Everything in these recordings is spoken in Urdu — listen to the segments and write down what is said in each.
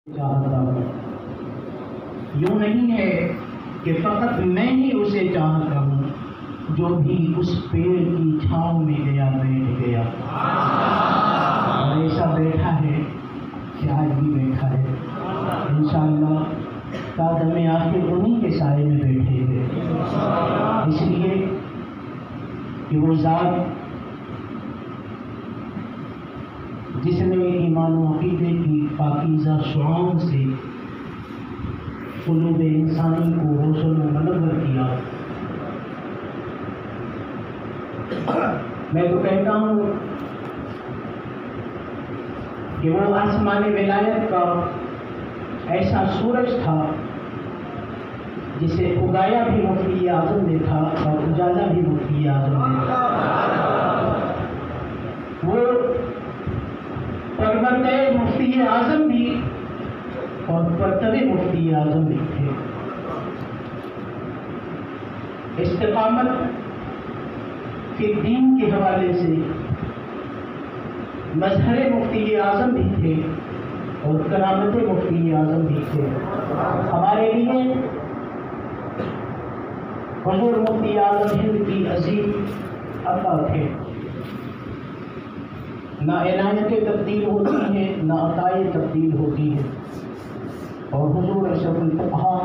چاہتا ہوں، یوں نہیں ہے کہ فقط میں ہی اسے چاہتا ہوں، جو بھی اس پیڑ کی چھاؤں میں گیا بیٹھ گیا، اور ایسا بیٹھا ہے کہ آج بھی بیٹھا ہے، انشاءاللہ قدم آخر انہی کے سائے میں بیٹھے گے، اس لیے کہ وہ ذات جس نے ایمان و عقیدے کی پاکیزہ شعاؤں سے قلوب انسانی کو روشن و منور کیا، میں تو کہتا ہوں کہ وہ آسمان ولایت کا ایسا سورج تھا جسے اگایا بھی مفتی اعظم نے تھا اور اجالا بھی مفتی اعظم نے تھا، وہ پرورتہ مفتی اعظم بھی اور پرتب مفتی اعظم بھی تھے، استقامت کے دین کے حوالے سے مظہر مفتی اعظم بھی تھے اور کرامت مفتی اعظم بھی تھے، ہمارے لیے حضور مفتی اعظم ہند کی عظیم عطا تھے، نہ عنایتیں تبدیل ہوتی ہیں نہ عطائیں تبدیل ہوتی ہیں، اور حضور اشرف الفقہاء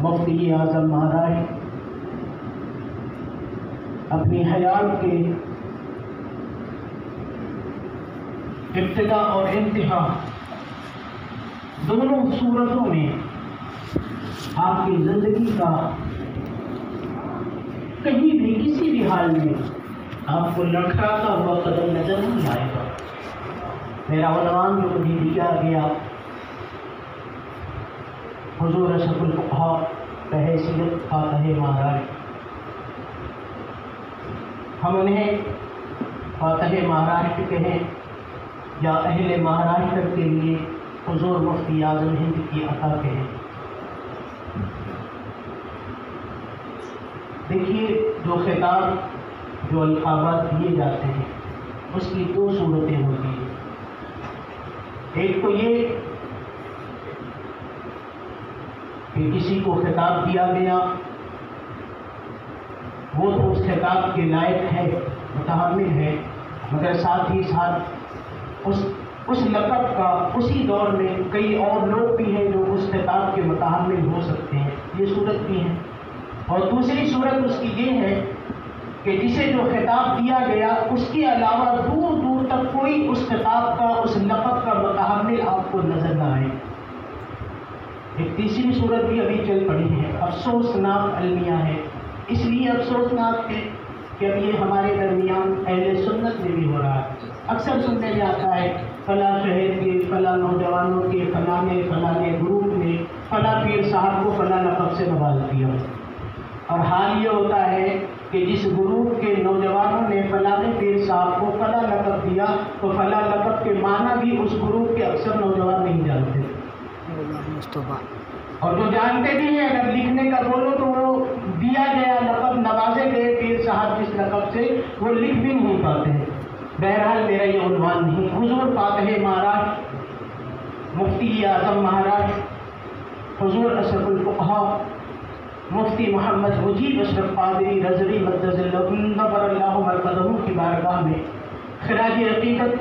مفتی اعظم مہاراج اپنی حیات کے ابتدا اور انتہا دونوں صورتوں میں آپ کی زندگی کا کہیں بھی کسی بھی حال میں آپ کو لڑکھڑاتا ہوا قدم نظر نہیں آئے گا۔ میرا عنوان جو کبھی دیا گیا حضور اشرف الفقہاء بحیثیت فاتح مہاراج، ہم انہیں فاتح مہاراشٹر کہیں یا اہل مہاراشٹر کے لیے حضور مفتی اعظم ہند کی عطا کہیں۔ دیکھیے، جو خطاب جو القابات دیے جاتے ہیں اس کی دو صورتیں ہوتی ہیں، ایک تو یہ کہ کسی کو خطاب دیا گیا وہ تو اس خطاب کے لائق ہے، متحمل ہے، مگر ساتھ ہی ساتھ اس لقب کا اسی دور میں کئی اور لوگ بھی ہیں جو اس خطاب کے متحمل ہو سکتے ہیں، یہ صورت بھی ہے۔ اور دوسری صورت اس کی یہ ہے کہ جسے جو خطاب دیا گیا اس کے علاوہ دور دور تک کوئی اس خطاب کا اس لقب کا متحمل آپ کو نظر نہ آئے۔ ایک تیسری صورت بھی ابھی چل پڑی ہے، افسوسناک المیہ ہے، اس لیے افسوسناک ہے کہ اب یہ ہمارے درمیان اہل سنت میں بھی ہو رہا ہے۔ اکثر سننے میں آتا ہے فلاں شہر کے فلاں نوجوانوں کے فلاں گروپ نے فلاں پیر صاحب کو فلاں لقب سے نواز دیا، اور حال یہ ہوتا ہے کہ جس گروپ کے نوجوانوں نے فلاں پیر صاحب کو فلاں لقب دیا تو فلاں لقب کے معنی بھی اس گروپ کے اکثر نوجوان نہیں جانتے، اور جو جانتے بھی ہیں اگر لکھنے کا بولو تو وہ دیا گیا لقب نوازے گئے پیر صاحب جس لقب سے وہ لکھ بھی نہیں پاتے ہیں۔ بہرحال میرا یہ عنوان نہیں، حضور فاتح مہاراج مفتی اعظم مہاراج حضور اشرف الفقہاء مفتی محمد مجیب اشرف قادری رضوی مدد نور اللہ مرکزہ کی بارگاہ میں خراج عقیدت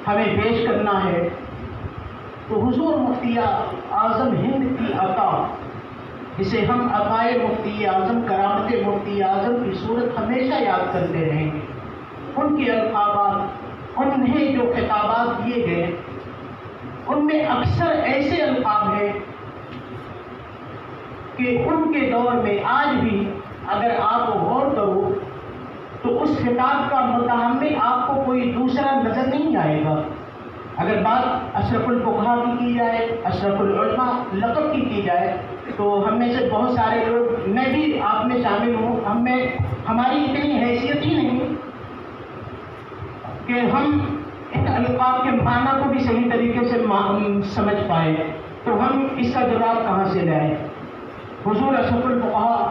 ہمیں پیش کرنا ہے، تو حضور مفتی اعظم ہند کی عطا جسے ہم عطائے مفتی اعظم کرامت مفتی اعظم کی صورت ہمیشہ یاد کرتے رہیں گے، ان کے القابات، انہیں جو خطابات دیے گئے ان میں اکثر ایسے القاب ہیں کہ ان کے دور میں آج بھی اگر آپ غور کرو تو اس خطاب کا متحمل آپ کو کوئی دوسرا نظر نہیں آئے گا۔ اگر بات اشرف الفقہاء کی جائے، اشرف العلماء لقب کی جائے، تو ہم میں سے بہت سارے لوگ، میں بھی آپ میں شامل ہوں، ہماری اتنی حیثیت ہی نہیں کہ ہم ان القاب کے معنی کو بھی صحیح طریقے سے سمجھ پائے، تو ہم اس کا جواب کہاں سے لائیں؟ حضور اشرف الفقہاء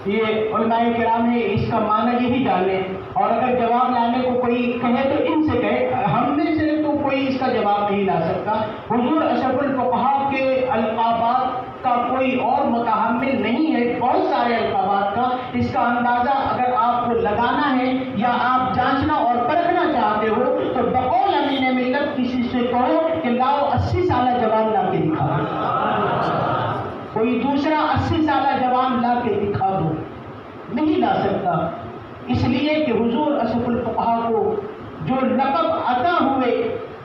یہ علماء کرام نے اس کا معنی یہی ڈالے، اور اگر جواب لانے کو کوئی کہے تو ان سے کہے، ہم میں سے تو کوئی اس کا جواب نہیں لا سکتا۔ حضور کوئی اور متحمل نہیں ہے بہت سارے القابات کا. اس کا اندازہ اگر آپ کو لگانا ہے یا آپ جانچنا اور پرکھنا چاہتے ہو تو بقول امین ملت کسی سے کہو کہ لاؤ 80 سالہ جوان لا کے دکھا دو. کوئی دوسرا 80 سالہ جوان لا کے دکھا دو. نہیں لا سکتا، اس لیے کہ حضور اشرف الفقہاء کو جو لقب عطا ہوئے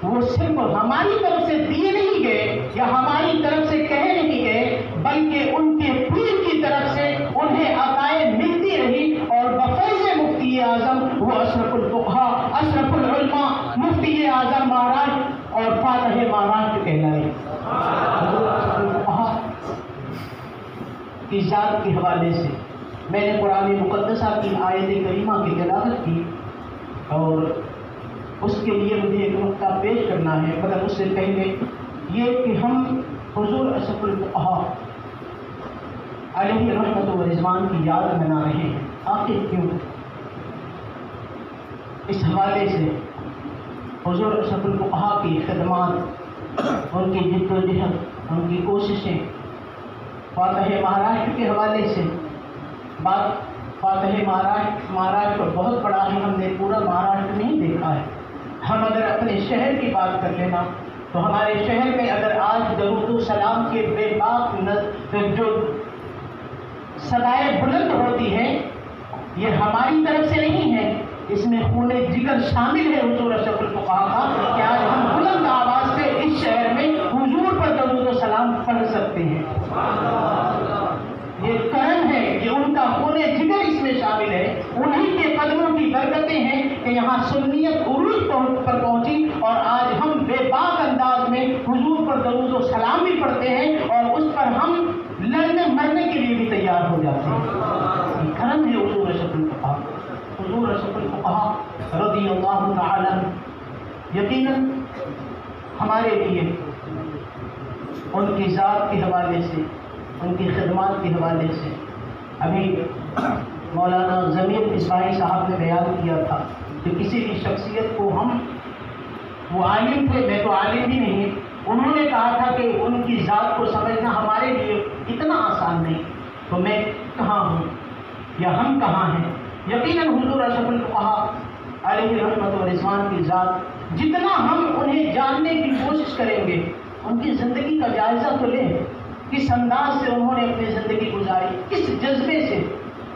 وہ صرف ہماری طرف سے دیے نہیں گئے یا ہماری طرف سے کہے نہیں گئے، بلکہ ان کے پیر کی طرف سے انہیں عطائیں ملتی رہی. اور بفیض مفتی اعظم وہ اشرف الفقہاء، اشرف العلماء، مفتی اعظم مہاراشٹر اور فاتح مہاراشٹر کہلائے. حضور اشرف الفقہاء کی ذات کے حوالے سے میں نے قرآن مقدسہ کی آیت کریمہ کی تلاوت کی اور اس کے لیے مجھے ایک نقطہ پیش کرنا ہے، مگر اس سے پہلے یہ کہ ہم حضور اشرف الفقہاء علیہ رحمت و رضوان کی یاد منا رہے ہیں. آخر کیوں؟ اس حوالے سے حضور اشرف الفقہاء کی خدمات، ان کی جد و جہد، ان کی کوششیں، فاتح مہاراشٹر کے حوالے سے بات. فاتح مہاراشٹر بہت بڑا ہے، ہم نے پورا مہاراشٹر نہیں دیکھا ہے. ہم اگر اپنے شہر کی بات کر لینا تو ہمارے شہر میں اگر آج درود و سلام کے بے باک جو صدائے بلند ہوتی ہے یہ ہماری طرف سے نہیں ہے، اس میں خون جگر شامل ہے حضور اشرف الفقہاء کا کہ آج ہم بلند آواز سے اس شہر میں حضور پر درود و سلام پڑھ سکتے ہیں. یہ کرم ہے کہ ان کا خون جگر اس میں شامل ہے. انہی کے قدموں کی برکتیں ہیں کہ یہاں سنیت عروج پر پہنچی اور آج ہم بے باک انداز میں حضور پر درود و سلام بھی پڑھتے ہیں اور اس پر ہم لڑنے مرنے کے لیے بھی تیار ہو جاتے ہیں. یہ کرم ہے حضور اشرف الفقہاء. حضور اشرف الفقہاء رضی اللہ تعالی عنہ یقیناً ہمارے لیے ان کی ذات کے حوالے سے، ان کی خدمات کے حوالے سے ابھی مولانا ضمیر اصباحی صاحب نے بیان کیا تھا کہ کسی بھی شخصیت کو ہم، وہ عالم تھے، میں تو عالم بھی نہیں، انہوں نے کہا تھا کہ ان کی ذات کو سمجھنا ہمارے لیے اتنا آسان نہیں، تو میں کہاں ہوں یا ہم کہاں ہیں. یقیناً حضور اشرف الفقہاء علیہ رحمت و رضوان کی ذات جتنا ہم انہیں جاننے کی کوشش کریں گے، ان کی زندگی کا جائزہ تو لیں، کس انداز سے انہوں نے اپنی زندگی گزاری، کس جذبے سے.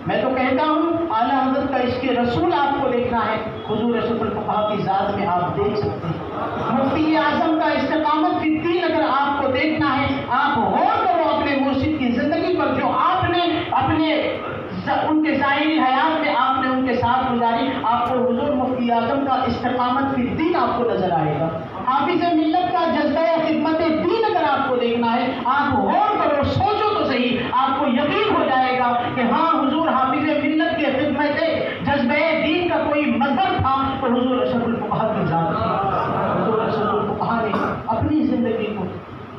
میں تو کہتا ہوں اعلیٰ حضرت کا عشق رسول آپ کو دیکھنا ہے، حضور اشرف الفقہاء کی ذات میں آپ دیکھ سکتے ہیں. مفتی اعظم کا استقامت فی الدین اگر آپ کو دیکھنا ہے، آپ غور کرو اپنے مرشد کی زندگی پر، جو آپ نے اپنے ان کے ظاہری حیات میں آپ نے ان کے ساتھ گزاری. آپ کو حضور مفتی اعظم کا استقامت فی الدین آپ کو نظر آئے گا. حافظ ملت کا جذبہ خدمت دین اگر آپ کو دیکھنا ہے، آپ غور کرو، سوچو تو صحیح، آپ کو یقین ہو جائے گا کہ ہاں حضور حافظ ملت کی خدمت جذبہ دین کا کوئی مظہر تھا تو حضور اشرف الفقہاء کی ذات تھی. حضور اشرف الفقہاء نے اپنی زندگی کو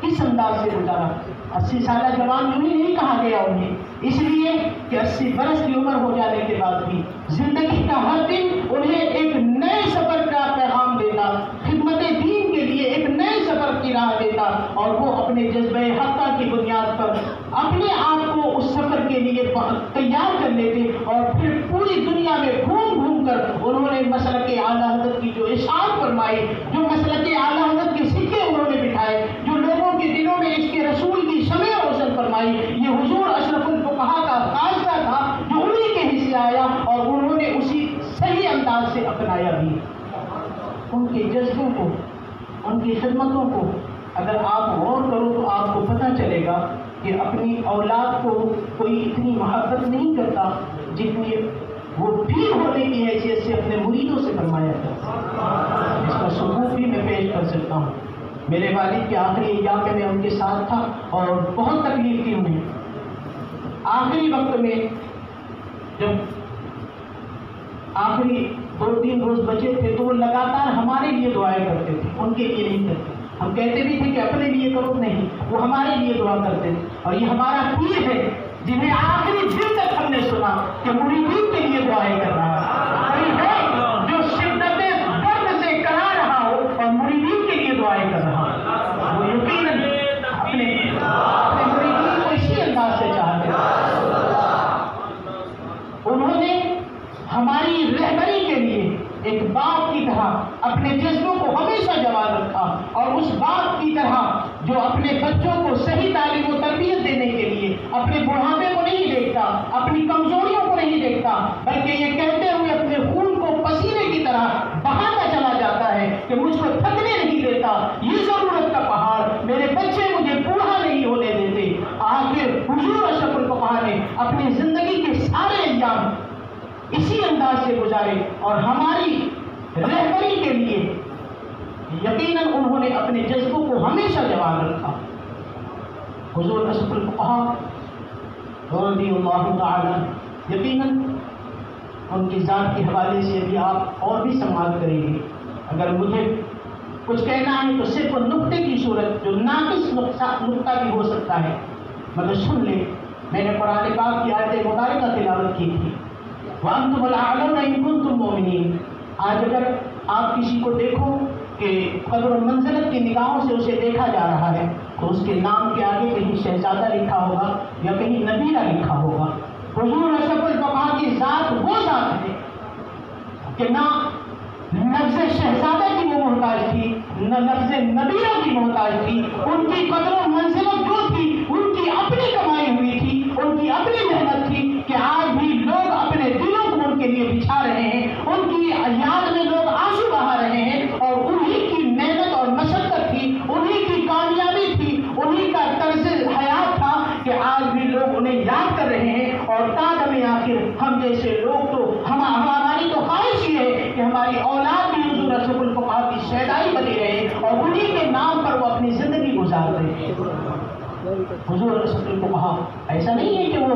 کس انداز سے گزارا. 80 سالہ جوان یوں ہی نہیں کہا گیا انہیں، اس لیے کہ 80 برس کی عمر ہو جانے کے بعد بھی زندگی کا ہر دن انہیں ایک نئے سفر کا پیغام دیتا، خدمت دین کے لیے ایک نئے سفر کی راہ دیتا، اور وہ اپنے جذبہ حقہ کی بنیاد پر اپنے آپ کو اس سفر کے لیے تیار کر لیتے اور پھر پوری دنیا میں گھوم گھوم کر انہوں نے مسلک اعلیٰ حضرت کی جو اشاعت فرمائی، جو مسلک اعلیٰ حضرت کے سکے انہوں نے بٹھائے، جو لوگوں کے دلوں میں عشق رسول کی شمع روشن فرمائی، یہ حضور اشرف الفقہاء کا خاصہ تھا جو انہی کے حصے آیا اور انہوں نے اسی صحیح انداز سے اپنایا بھی. ان کے جذبوں کو، ان کی خدمتوں کو اگر آپ غور کرو تو آپ کو پتہ چلے گا کہ اپنی اولاد کو کوئی اتنی محبت نہیں کرتا جتنی وہ پیر ہونے کی حیثیت سے اپنے مریدوں سے فرمایا تھا. اس کا ثبوت بھی میں پیش کر سکتا ہوں. میرے والد کے آخری ایام میں ان کے ساتھ تھا اور بہت تکلیف تھی انہیں. آخری وقت میں جب آخری 2-3 روز بچے تھے تو وہ لگاتار ہمارے لیے دعائیں کرتے تھے، ان کے لیے نہیں کرتے. ہم کہتے بھی تھے کہ اپنے لیے کرو، نہیں، وہ ہمارے لیے دعا کرتے تھے. اور یہ ہمارا پیر ہے جنہیں آخری دن تک ہم نے سنا کہ مریدین کے لیے دعائیں کر رہا ہے. کوئی ہے جو شدت درد سے کرا رہا ہو اور مریدین کے لیے دعائیں کر رہا ہو، وہ یقیناً اپنے مریدین کو اسی کی طرح جو اپنے بچوں کو صحیح تعلیم و تربیت دینے کے لیے اپنے بڑھاپے کو نہیں دیکھتا، اپنی کمزوریوں کو نہیں دیکھتا، بلکہ یہ کہتے ہوئے اپنے خون کو پسینے کی طرح بہاتا چلا جاتا ہے کہ مجھ کو تھکنے نہیں دیتا یہ ضرورت کا پہاڑ، میرے بچے مجھے بوڑھا نہیں ہونے دیتے۔ آخر حضور اشرف الفقہاء نے اپنی زندگی کے سارے ایام اسی انداز سے گزارے، اور ہماری رہبری کے لیے یقیناً انہوں نے اپنے جذبوں کو ہمیشہ جوان رکھا۔ حضور اشرف الفقہاء رضی اللہ تعالی، یقیناً ان کی ذات کے حوالے سے ابھی آپ اور بھی سماعت کریں گے۔ اگر مجھے کچھ کہنا ہے تو صرف نقطے کی صورت، جو ناقص نقطہ بھی ہو سکتا ہے، مگر سن لیں، میں نے قرآن پاک کی آیت مبارکہ تلاوت کی تھی، وَأَنْتُمُ الْأَعْلَوْنَ إِن كُنتُم مُؤْمِنِينَ۔ آج اگر آپ کسی کو دیکھو کہ قدر و منزلت کی نگاہوں سے اسے دیکھا جا رہا ہے تو اس کے نام کے آگے کہیں شہزادہ لکھا ہوگا یا کہیں نبیرہ لکھا ہوگا۔ حضور اشرف الفقہاء کی ذات وہ ذات ہے کہ نہ لفظ شہزادہ کی وہ محتاج تھی، نہ لفظ نبیرہ کی محتاج تھی۔ ان کی قدر و منزلت جو تھی ان کی اپنی کمائی ہوئی تھی، ان کی اپنی محنت تھی کہ آج بھی لوگ اپنے دلوں کو ان کے لیے بچھا رہے ہیں، ان کی یاد میں لوگ آنسو بہا رہے ہیں، اور انہی کی محنت اور مشقت تھی، انہی کی کامیابی تھی، انہی کا طرز حیات تھا کہ آج بھی لوگ انہیں یاد کر رہے ہیں۔ اور تاہم آخر ہم جیسے لوگ تو ہماری تو خواہش یہ ہے کہ ہماری اولاد بھی حضور اشرف الفقہاء کی شیدائی بنی رہے اور انہی کے نام پر وہ اپنی زندگی گزار رہے ہیں۔ حضور اشرف الفقہاء ایسا نہیں ہے کہ وہ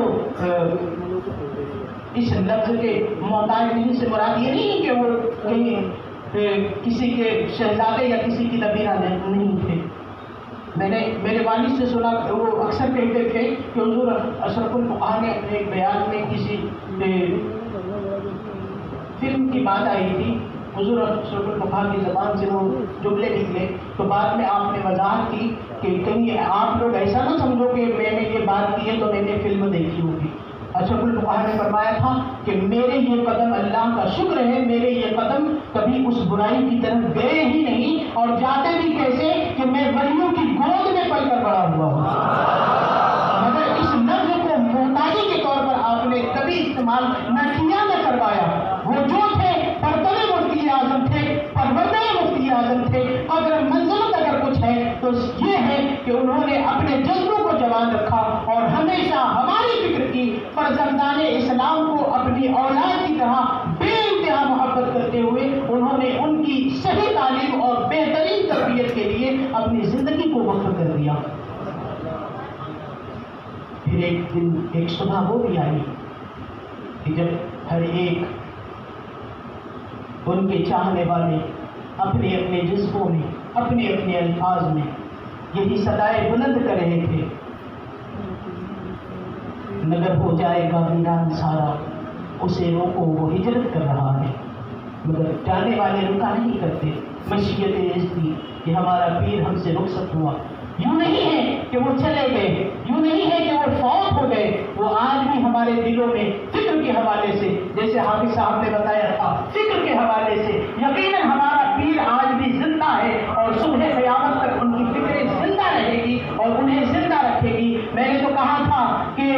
اس لفظ کے محتاج نہیں، سے مراد یہ نہیں کہ وہ کہیں کسی کے شہزادے یا کسی کی نبیرہ نہیں تھے۔ میں نے میرے والد سے سنا کہ وہ اکثر کہتے تھے کہ حضور اشرف الفقہاء نے اپنے ایک بیان میں کسی فلم کی بات آئی تھی، حضور اشرف الفقہاء کی زبان سے وہ جملے نکلے تو بعد میں آپ نے وضاحت کی کہ کہیں آپ لوگ ایسا نہ سمجھو کہ میں نے یہ بات کی ہے تو میں نے فلم دیکھی ہوگی۔ اشرف الفقہاء نے فرمایا تھا کہ میرے یہ قدم اللہ کا شکر ہے، میرے یہ قدم کبھی اس برائی کی طرف گئے ہی نہیں، اور جاتے بھی کیسے کہ میں ولیوں کی گود میں پل کر بڑا ہوا ہوں۔ مگر اس لفظ کو محتاجی کے طور پر آپ نے کبھی استعمال نہ کیا نہ کروایا۔ وہ جو تھے پرتوے مفتی اعظم تھے، پروردہ مفتی اعظم تھے، اگر منزلت اگر کچھ ہے تو یہ ہے کہ انہوں نے اپنے جذبوں کو جوان رکھا اور ہمیشہ ہماری فکر کی، فرزندان اسلام کو اپنی اولاد کی طرح بے انتہا محبت کرتے ہوئے انہوں نے ان کی صحیح تعلیم اور بہترین تربیت کے لیے اپنی زندگی کو وقف کر دیا۔ پھر ایک دن ایک صبح وہ بھی آئی کہ جب ہر ایک ان کے چاہنے والے اپنے اپنے جذبوں میں، اپنے اپنے الفاظ میں یہی صدائے بلند کر رہے تھے، نگر ہو جائے گا ویران سارا، اسے روکو وہ ہجرت کر رہا ہے۔ مگر جانے والے رکا نہیں کرتے، مشیت عزتی کہ ہمارا پیر ہم سے رخصت ہوا۔ یوں نہیں ہے کہ وہ چلے گئے، یوں نہیں ہے کہ وہ فوت ہو گئے، وہ آج بھی ہمارے دلوں میں فکر کے حوالے سے، جیسے حافظ صاحب نے بتایا تھا، فکر کے حوالے سے یقیناً ہمارا پیر آج بھی زندہ ہے، اور صبح قیامت تک ان کی فکریں زندہ رہے گی اور انہیں زندہ رکھے گی۔ میں نے تو کہا تھا کہ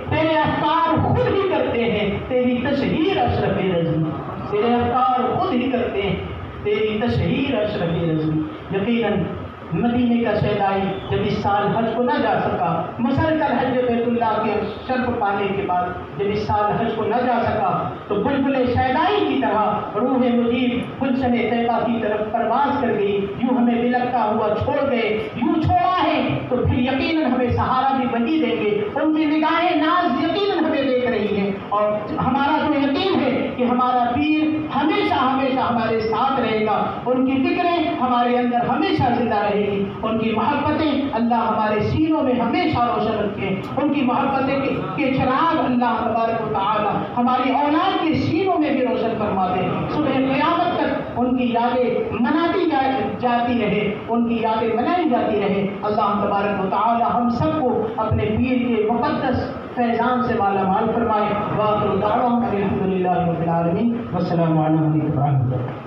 تیرے افکار خود ہی کرتے ہیں تیری تشہیر اشرف رضوی، تیرے افکار خود ہی کرتے ہیں تیری تشہیر اشرف رضوی۔ یقیناً مدینے کا شیدائی جب اس سال حج کو نہ جا سکا، مسلسل حج بیت اللہ کے شرف پانے کے بعد جب اس سال حج کو نہ جا سکا تو بلبل شیدائی کی طرح روح مجیب گلشن طیبہ کی طرف پرواز کر گئی، یوں ہمیں بلکتا ہوا چھوڑ گئے، یوں چھوڑا ہے تو پھر یقیناً ہمیں سہارا بھی وہی دیں گے۔ ان کی نگاہیں ناز یقیناً ہمیں دیکھ رہی ہیں، اور ہمارا جو یقین ہے کہ ہمارا پیر ہمیشہ ہمیشہ ہمارے ساتھ رہے گا، ان کی فکریں ہمارے اندر ہمیشہ زندہ رہے گی، ان کی محبتیں اللہ ہمارے سینوں میں ہمیشہ روشن رکھے، ان کی محبتیں کے چراغ اللہ تبارک و تعالی ہماری اولاد کے سینوں میں بھی روشن فرما دے، صبح قیامت تک ان کی یادیں مناتی جاتی رہے، ان کی یادیں منائی جاتی رہے۔ اللہ تبارک و تعالی ہم سب کو اپنے پیر کے مقدس فیضان سے مالا مال فرمائے۔ وآخر دعوانا الحمدللہ رب العالمین، والسلام علیکم ورحمۃ اللہ۔